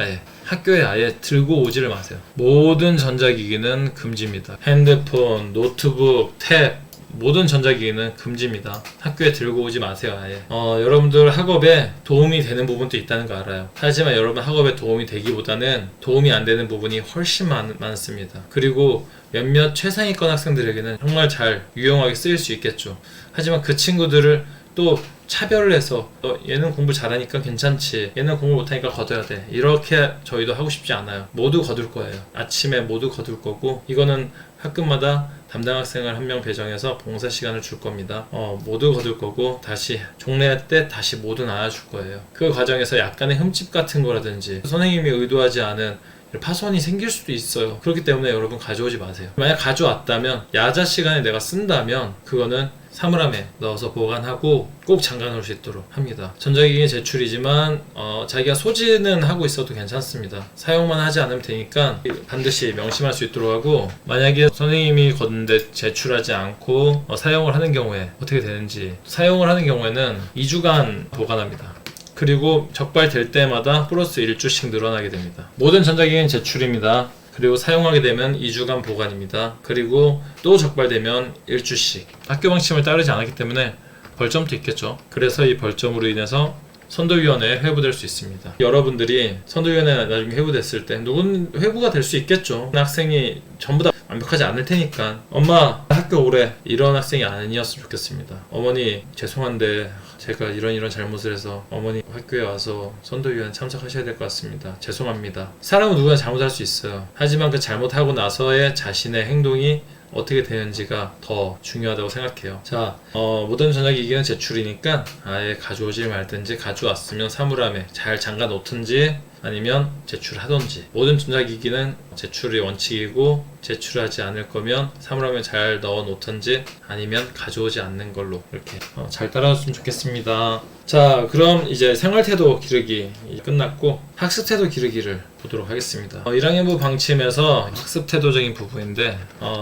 학교에 아예 들고 오지를 마세요. 모든 전자기기는 금지입니다. 핸드폰, 노트북, 탭 모든 전자기기는 금지입니다. 학교에 들고 오지 마세요. 아예. 여러분들 학업에 도움이 되는 부분도 있다는 거 알아요. 하지만 여러분 학업에 도움이 되기보다는 도움이 안 되는 부분이 훨씬 많습니다. 그리고 몇몇 최상위권 학생들에게는 정말 잘 유용하게 쓰일 수 있겠죠. 하지만 그 친구들을 또 차별을 해서 얘는 공부 잘하니까 괜찮지, 얘는 공부 못하니까 거둬야 돼, 이렇게 저희도 하고 싶지 않아요. 모두 거둘 거예요. 아침에 모두 거둘 거고 이거는 학급마다 담당 학생을 한 명 배정해서 봉사 시간을 줄 겁니다. 모두 거둘 거고 다시 종례 때 다시 모두 나눠줄 거예요. 그 과정에서 약간의 흠집 같은 거라든지 선생님이 의도하지 않은 파손이 생길 수도 있어요. 그렇기 때문에 여러분 가져오지 마세요. 만약 가져왔다면 야자 시간에 내가 쓴다면 그거는 사물함에 넣어서 보관하고 꼭 잠가 놓을 수 있도록 합니다. 전자기기 제출이지만 자기가 소지는 하고 있어도 괜찮습니다. 사용만 하지 않으면 되니까 반드시 명심할 수 있도록 하고, 만약에 선생님이 걷는데 제출하지 않고 사용을 하는 경우에 어떻게 되는지, 사용을 하는 경우에는 2주간 보관합니다. 그리고 적발될 때마다 플러스 1주씩 늘어나게 됩니다. 모든 전자기기는 제출입니다. 그리고 사용하게 되면 2주간 보관입니다. 그리고 또 적발되면 1주씩. 학교 방침을 따르지 않았기 때문에 벌점도 있겠죠. 그래서 이 벌점으로 인해서 선도위원회에 회부될 수 있습니다. 여러분들이 선도위원회에 나중에 회부됐을 때 누군 회부가 될 수 있겠죠. 학생이 전부 다 완벽하지 않을 테니까 엄마 학교 오래, 이런 학생이 아니었으면 좋겠습니다. 어머니 죄송한데 제가 이런 잘못을 해서 어머니 학교에 와서 선도위원회 참석하셔야 될 것 같습니다. 죄송합니다. 사람은 누구나 잘못할 수 있어요. 하지만 그 잘못하고 나서의 자신의 행동이 어떻게 되는지가 더 중요하다고 생각해요. 자, 모든 전자기기는 제출이니까 아예 가져오지 말든지 가져왔으면 사물함에 잘 잠가 놓든지 아니면 제출하던지. 모든 전자기기는 제출이 원칙이고 제출하지 않을 거면 사물함에 잘 넣어 놓든지 아니면 가져오지 않는 걸로 이렇게 잘 따라줬으면 좋겠습니다. 자, 그럼 이제 생활태도 기르기 끝났고 학습태도 기르기를 보도록 하겠습니다. 1학년부 방침에서 학습태도적인 부분인데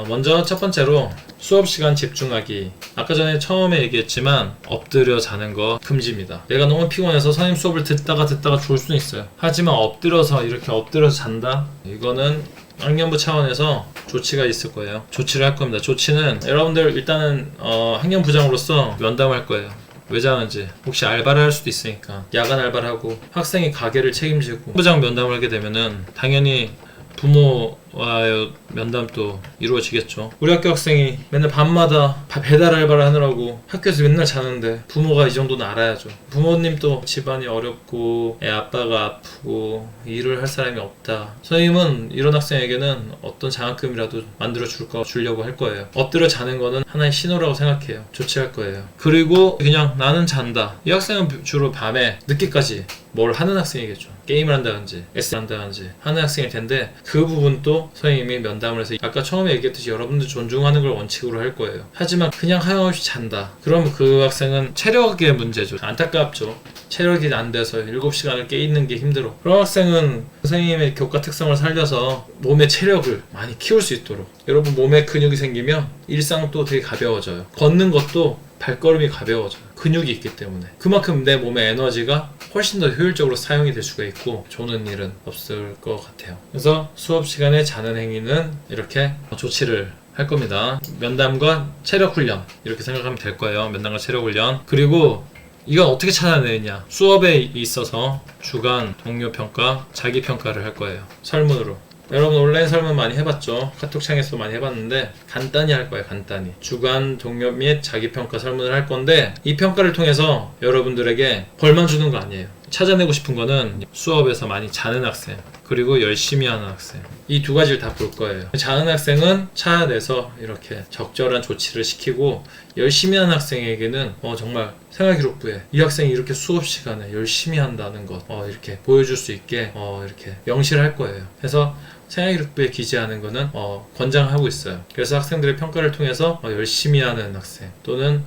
먼저 첫 번째로 수업시간 집중하기. 아까 전에 처음에 얘기했지만 엎드려 자는 거 금지입니다. 내가 너무 피곤해서 선생님 수업을 듣다가 죽을 수는 있어요. 하지만 엎드려서 이렇게 엎드려서 잔다? 이거는 학년부 차원에서 조치가 있을 거예요. 조치를 할 겁니다. 조치는 여러분들 일단은 학년부장으로서 면담할 거예요. 왜 자는지. 혹시 알바를 할 수도 있으니까 야간 알바를 하고 학생이 가게를 책임지고 부장 면담을 하게 되면은 당연히 부모와의 면담도 이루어지겠죠. 우리 학교 학생이 맨날 밤마다 배달 알바를 하느라고 학교에서 맨날 자는데 부모가 이 정도는 알아야죠. 부모님도 집안이 어렵고 애 아빠가 아프고 일을 할 사람이 없다. 선생님은 이런 학생에게는 어떤 장학금이라도 만들어 주려고 할 거예요. 엎드려 자는 거는 하나의 신호라고 생각해요. 조치할 거예요. 그리고 그냥 나는 잔다. 이 학생은 주로 밤에 늦게까지 뭘 하는 학생이겠죠. 게임을 한다든지 한다든지 하는 학생일 텐데 그 부분도 선생님이 면담을 해서 아까 처음에 얘기했듯이 여러분들 존중하는 걸 원칙으로 할 거예요. 하지만 그냥 하염없이 잔다. 그럼 그 학생은 체력의 문제죠. 안타깝죠. 체력이 안 돼서 7시간을 깨 있는 게 힘들어. 그런 학생은 선생님의 교과 특성을 살려서 몸의 체력을 많이 키울 수 있도록, 여러분 몸에 근육이 생기면 일상도 되게 가벼워져요. 걷는 것도 발걸음이 가벼워져요. 근육이 있기 때문에. 그만큼 내 몸의 에너지가 훨씬 더 효율적으로 사용이 될 수가 있고 조는 일은 없을 것 같아요. 그래서 수업 시간에 자는 행위는 이렇게 조치를 할 겁니다. 면담과 체력 훈련 이렇게 생각하면 될 거예요. 면담과 체력 훈련. 그리고 이건 어떻게 찾아내느냐. 수업에 있어서 주간, 동료 평가, 자기 평가를 할 거예요. 설문으로. 여러분 온라인 설문 많이 해봤죠? 카톡창에서 많이 해봤는데 간단히 할 거예요. 간단히 주간, 동료 및 자기평가 설문을 할 건데 이 평가를 통해서 여러분들에게 벌만 주는 거 아니에요. 찾아내고 싶은 거는 수업에서 많이 자는 학생 그리고 열심히 하는 학생, 이 두 가지를 다 볼 거예요. 자는 학생은 찾아내서 이렇게 적절한 조치를 시키고, 열심히 하는 학생에게는 정말 생활기록부에 이 학생이 이렇게 수업 시간에 열심히 한다는 것 이렇게 보여줄 수 있게 이렇게 명시를 할 거예요. 그래서 생활기록부에 기재하는 거는 권장하고 있어요. 그래서 학생들의 평가를 통해서 열심히 하는 학생 또는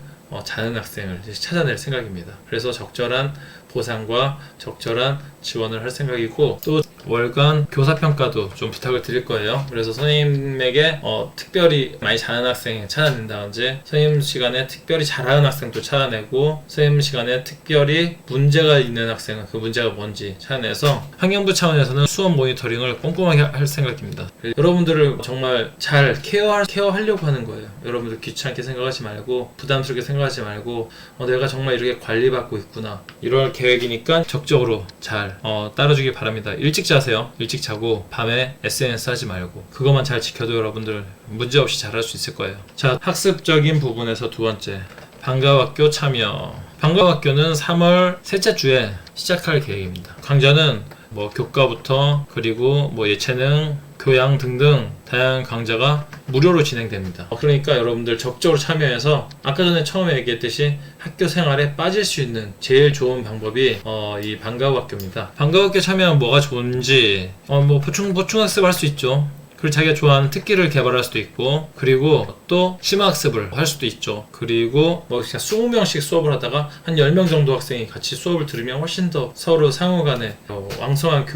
자는 학생을 찾아낼 생각입니다. 그래서 적절한 보상과 적절한 지원을 할 생각이고, 또 월간 교사평가도 좀 부탁을 드릴 거예요. 그래서 선생님에게 특별히 많이 잘하는 학생 찾아낸다든지, 선생님 시간에 특별히 잘하는 학생도 찾아내고, 선생님 시간에 특별히 문제가 있는 학생은 그 문제가 뭔지 찾아내서 학년부 차원에서는 수업 모니터링을 꼼꼼하게 할 생각입니다. 여러분들을 정말 잘 케어하려고 하는 거예요. 여러분들 귀찮게 생각하지 말고, 부담스럽게 생각하지 말고, 내가 정말 이렇게 관리받고 있구나, 이럴 계획이니까 적극적으로 잘 따라주길 바랍니다. 일찍 자세요. 일찍 자고 밤에 SNS 하지 말고, 그것만 잘 지켜도 여러분들 문제없이 잘할 수 있을 거예요. 자, 학습적인 부분에서 두 번째, 방과학교 참여. 방과학교는 3월 셋째 주에 시작할 계획입니다. 강좌는 교과부터 그리고 예체능, 교양 등등 다양한 강좌가 무료로 진행됩니다. 그러니까 여러분들 적극적으로 참여해서 아까 전에 처음에 얘기했듯이 학교 생활에 빠질 수 있는 제일 좋은 방법이 이 방과후학교입니다. 방과후학교 참여하면 뭐가 좋은지 보충학습 할 수 있죠. 그리고 자기가 좋아하는 특기를 개발할 수도 있고, 그리고 또 심화학습을 할 수도 있죠. 그리고 그냥 20명씩 수업을 하다가 한 10명 정도 학생이 같이 수업을 들으면 훨씬 더 서로 상호 간에 왕성한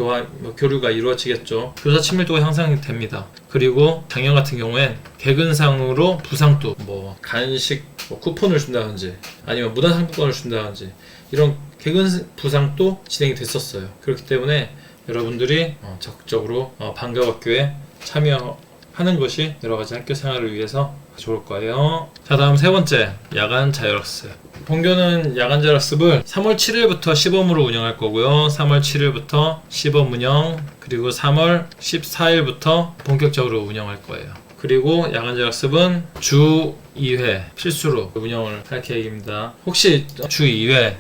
교류가 이루어지겠죠. 교사 친밀도가 향상이 됩니다. 그리고 작년 같은 경우엔 개근상으로 부상도 간식 쿠폰을 준다든지 아니면 문화상품권을 준다든지 이런 개근 부상도 진행이 됐었어요. 그렇기 때문에 여러분들이 적극적으로 방과학교에 참여하는 것이 여러가지 학교 생활을 위해서 좋을 거예요. 자, 다음 세 번째, 야간 자율학습. 본교는 야간 자율학습을 3월 7일부터 시범으로 운영할 거고요. 3월 7일부터 시범 운영, 그리고 3월 14일부터 본격적으로 운영할 거예요. 그리고 야간 자율학습은 주 2회 필수로 운영을 할 계획입니다. 혹시 주 2회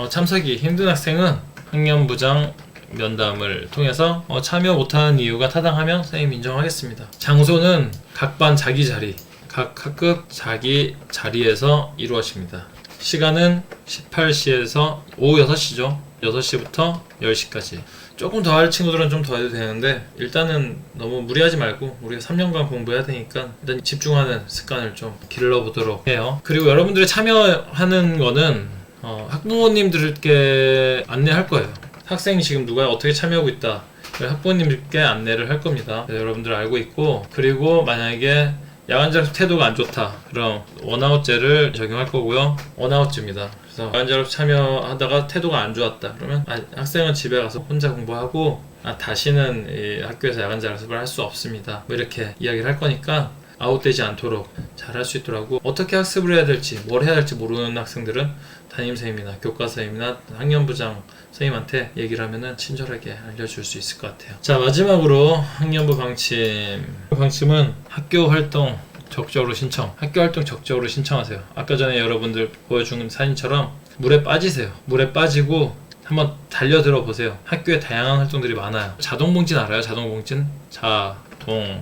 참석이 힘든 학생은 학년부장 면담을 통해서 참여 못하는 이유가 타당하면 선생님 인정하겠습니다. 장소는 각 반 자기 자리, 각 학급 자기 자리에서 이루어집니다. 시간은 18시에서 오후 6시죠. 6시부터 10시까지. 조금 더 할 친구들은 좀 더 해도 되는데, 일단은 너무 무리하지 말고 우리가 3년간 공부해야 되니까 일단 집중하는 습관을 좀 길러보도록 해요. 그리고 여러분들이 참여하는 거는 학부모님들께 안내할 거예요. 학생이 지금 누가 어떻게 참여하고 있다, 학부모님께 안내를 할 겁니다. 여러분들 알고 있고, 그리고 만약에 야간 자율 태도가 안 좋다, 그럼 원아웃제를 적용할 거고요. 원아웃제입니다. 그래서 야간 자율 참여하다가 태도가 안 좋았다, 그러면 학생은 집에 가서 혼자 공부하고 다시는 이 학교에서 야간 자율학습을 할 수 없습니다, 이렇게 이야기를 할 거니까 아웃되지 않도록 잘 할 수 있더라고. 어떻게 학습을 해야 될지, 뭘 해야 될지 모르는 학생들은 담임선생님이나 교과선생님이나 학년부장 선생님한테 얘기를 하면은 친절하게 알려줄 수 있을 것 같아요. 자, 마지막으로 학년부 방침. 방침은 학교 활동 적극적으로 신청. 학교 활동 적극적으로 신청하세요. 아까 전에 여러분들 보여준 사진처럼 물에 빠지세요. 물에 빠지고 한번 달려들어 보세요. 학교에 다양한 활동들이 많아요. 자동봉진 알아요? 자동봉진?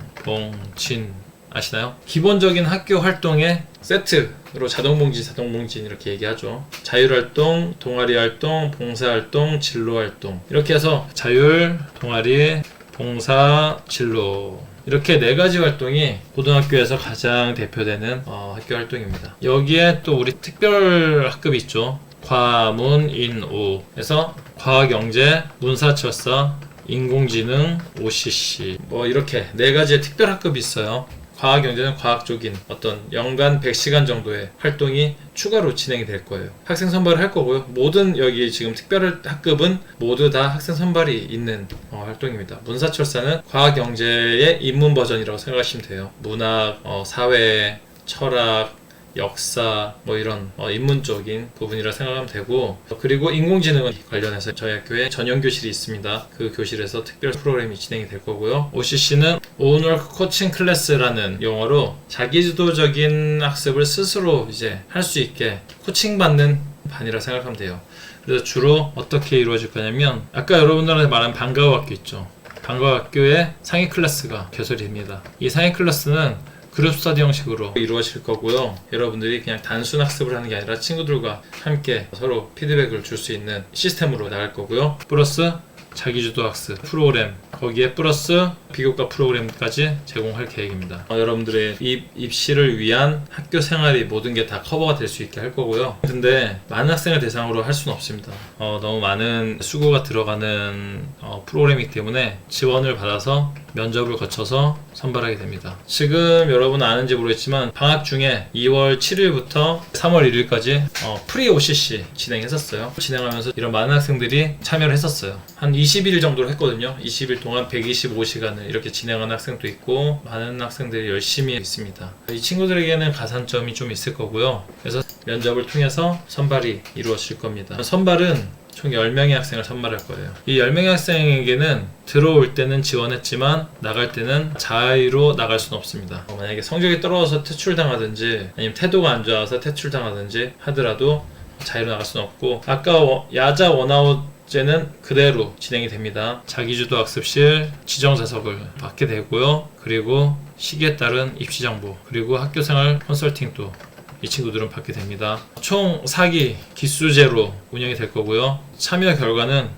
자동봉진 아시나요? 기본적인 학교 활동에 세트로 자동봉진 이렇게 얘기하죠. 자율활동, 동아리활동, 봉사활동, 진로활동 이렇게 해서 자율, 동아리, 봉사, 진로 이렇게 4가지 활동이 고등학교에서 가장 대표되는 학교 활동입니다. 여기에 또 우리 특별 학급이 있죠. 과문, 인, 오에서 과학, 영재, 문사철사, 인공지능, OCC 뭐 이렇게 4가지의 특별 학급이 있어요. 과학 영재는 과학적인 어떤 연간 100시간 정도의 활동이 추가로 진행이 될 거예요. 학생 선발을 할 거고요. 모든 여기 지금 특별 학급은 모두 다 학생 선발이 있는 활동입니다. 문사철사는 과학 영재의 입문 버전이라고 생각하시면 돼요. 문학, 사회, 철학, 역사 뭐 이런 인문적인 부분이라 생각하면 되고, 그리고 인공지능은 관련해서 저희 학교에 전용 교실이 있습니다. 그 교실에서 특별 프로그램이 진행이 될 거고요. OCC는 온워크 코칭 클래스라는 용어로 자기주도적인 학습을 스스로 이제 할 수 있게 코칭받는 반이라 생각하면 돼요. 그래서 주로 어떻게 이루어질 거냐면 아까 여러분들한테 말한 방과후 있죠. 방과후 학교의 상위 클래스가 개설이 됩니다. 이 상위 클래스는 그룹 스터디 형식으로 이루어질 거고요. 여러분들이 그냥 단순 학습을 하는 게 아니라 친구들과 함께 서로 피드백을 줄 수 있는 시스템으로 나갈 거고요. 플러스 자기주도 학습 프로그램, 거기에 플러스 비교과 프로그램까지 제공할 계획입니다. 여러분들의 입시를 위한 학교 생활이 모든 게 다 커버가 될 수 있게 할 거고요. 근데 많은 학생을 대상으로 할 수는 없습니다. 너무 많은 수고가 들어가는 프로그램이기 때문에 지원을 받아서 면접을 거쳐서 선발하게 됩니다. 지금 여러분은 아는지 모르겠지만 방학 중에 2월 7일부터 3월 1일까지 프리 OCC 진행했었어요. 진행하면서 이런 많은 학생들이 참여를 했었어요. 한 20일 정도를 했거든요. 20일 동안 125시간을 이렇게 진행하는 학생도 있고 많은 학생들이 열심히 있습니다. 이 친구들에게는 가산점이 좀 있을 거고요. 그래서 면접을 통해서 선발이 이루어질 겁니다. 선발은 총 10명의 학생을 선발할 거예요. 이 10명의 학생에게는 들어올 때는 지원했지만 나갈 때는 자의로 나갈 수는 없습니다. 만약에 성적이 떨어져서 퇴출당하든지 아니면 태도가 안 좋아서 퇴출당하든지 하더라도 자의로 나갈 수는 없고, 아까 야자 원아웃제는 그대로 진행이 됩니다. 자기주도 학습실 지정자석을 받게 되고요. 그리고 시기에 따른 입시정보, 그리고 학교생활 컨설팅도 이 친구들은 받게 됩니다. 총 4기 기수제로 운영이 될 거고요. 참여 결과는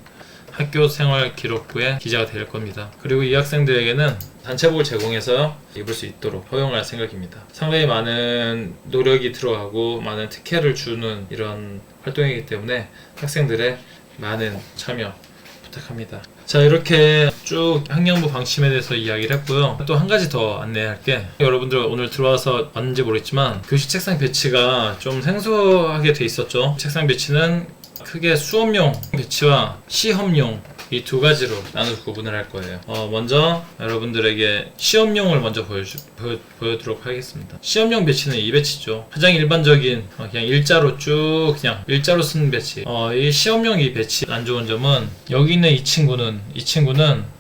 학교생활 기록부에 기재가 될 겁니다. 그리고 이 학생들에게는 단체복을 제공해서 입을 수 있도록 허용할 생각입니다. 상당히 많은 노력이 들어가고 많은 특혜를 주는 이런 활동이기 때문에 학생들의 많은 참여 부탁합니다. 자, 이렇게 쭉 학령부 방침에 대해서 이야기를 했고요. 또 한 가지 더 안내할 게, 여러분들 오늘 들어와서 왔는지 모르겠지만 교실 책상 배치가 좀 생소하게 돼 있었죠. 책상 배치는 크게 수업용 배치와 시험용 이 2가지로 나눠서 구분을 할 거예요. 먼저 여러분들에게 시험용을 먼저 보여드리도록 하겠습니다. 시험용 배치는 이 배치죠. 가장 일반적인 그냥 일자로 쭉 그냥 일자로 쓰는 배치. 이 시험용 이 배치 안 좋은 점은 여기 있는 이 친구는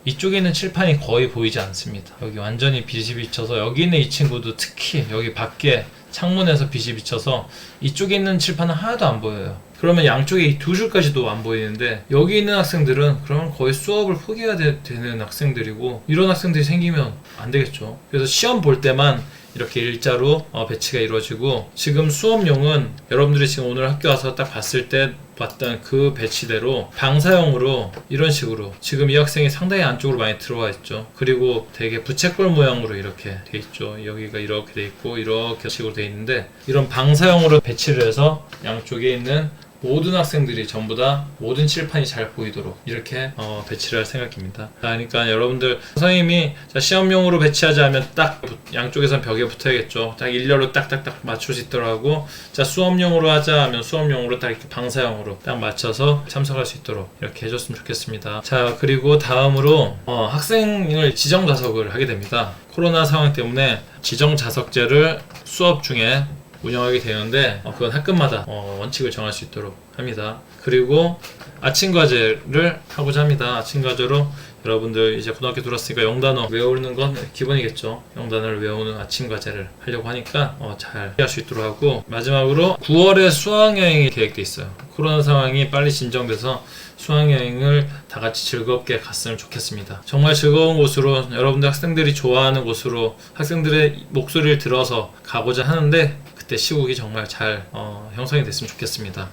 이쪽에 있는 칠판이 거의 보이지 않습니다. 여기 완전히 빛이 비쳐서, 여기 있는 이 친구도 특히 여기 밖에 창문에서 빛이 비쳐서 이쪽에 있는 칠판은 하나도 안 보여요. 그러면 양쪽에 이 2줄까지도 안 보이는데 여기 있는 학생들은 그러면 거의 수업을 포기해야 되는 학생들이고, 이런 학생들이 생기면 안 되겠죠. 그래서 시험 볼 때만 이렇게 일자로 배치가 이루어지고, 지금 수업용은 여러분들이 지금 오늘 학교 와서 딱 봤을 때 봤던 그 배치대로 방사형으로 이런 식으로, 지금 이 학생이 상당히 안쪽으로 많이 들어와 있죠. 그리고 되게 부채꼴 모양으로 이렇게 돼 있죠. 여기가 이렇게 돼 있고 이렇게 식으로 돼 있는데, 이런 방사형으로 배치를 해서 양쪽에 있는 모든 학생들이 전부 다 모든 칠판이 잘 보이도록 이렇게 배치를 할 생각입니다. 그러니까 여러분들 선생님이 시험용으로 배치하자면 딱 양쪽에선 벽에 붙어야겠죠. 딱 일렬로 딱딱딱 맞출 수 있도록 하고, 자 수업용으로 하자 하면 수업용으로 딱 이렇게 방사형으로 딱 맞춰서 참석할 수 있도록 이렇게 해줬으면 좋겠습니다. 자, 그리고 다음으로 학생을 지정 좌석을 하게 됩니다. 코로나 상황 때문에 지정 좌석제를 수업 중에 운영하게 되는데, 그건 학급마다 원칙을 정할 수 있도록 합니다. 그리고 아침 과제를 하고자 합니다. 아침 과제로 여러분들 이제 고등학교 들어왔으니까 영단어 외우는 건 기본이겠죠. 영단어를 외우는 아침 과제를 하려고 하니까 잘 할 수 있도록 하고, 마지막으로 9월에 수학여행이 계획돼 있어요. 코로나 상황이 빨리 진정돼서 수학여행을 다 같이 즐겁게 갔으면 좋겠습니다. 정말 즐거운 곳으로, 여러분들 학생들이 좋아하는 곳으로 학생들의 목소리를 들어서 가고자 하는데, 그때 그때 시국이 정말 잘 형성이 됐으면 좋겠습니다.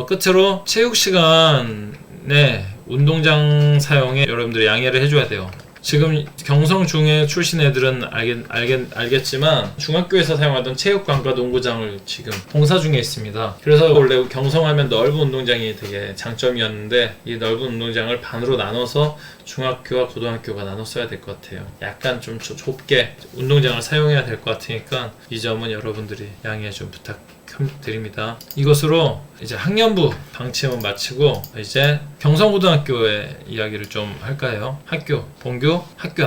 끝으로 체육 시간에 운동장 사용에 여러분들이 양해를 해줘야 돼요. 지금 경성 중에 출신 애들은 알겠지만 중학교에서 사용하던 체육관과 농구장을 지금 공사 중에 있습니다. 그래서 원래 경성하면 넓은 운동장이 되게 장점이었는데 이 넓은 운동장을 반으로 나눠서 중학교와 고등학교가 나눴어야 될 것 같아요. 약간 좀 좁게 운동장을 사용해야 될 것 같으니까 이 점은 여러분들이 양해 좀 부탁드립니다. 이것으로 이제 학년부 방침은 마치고 이제 경성고등학교의 이야기를 좀 할까요? 본교 학교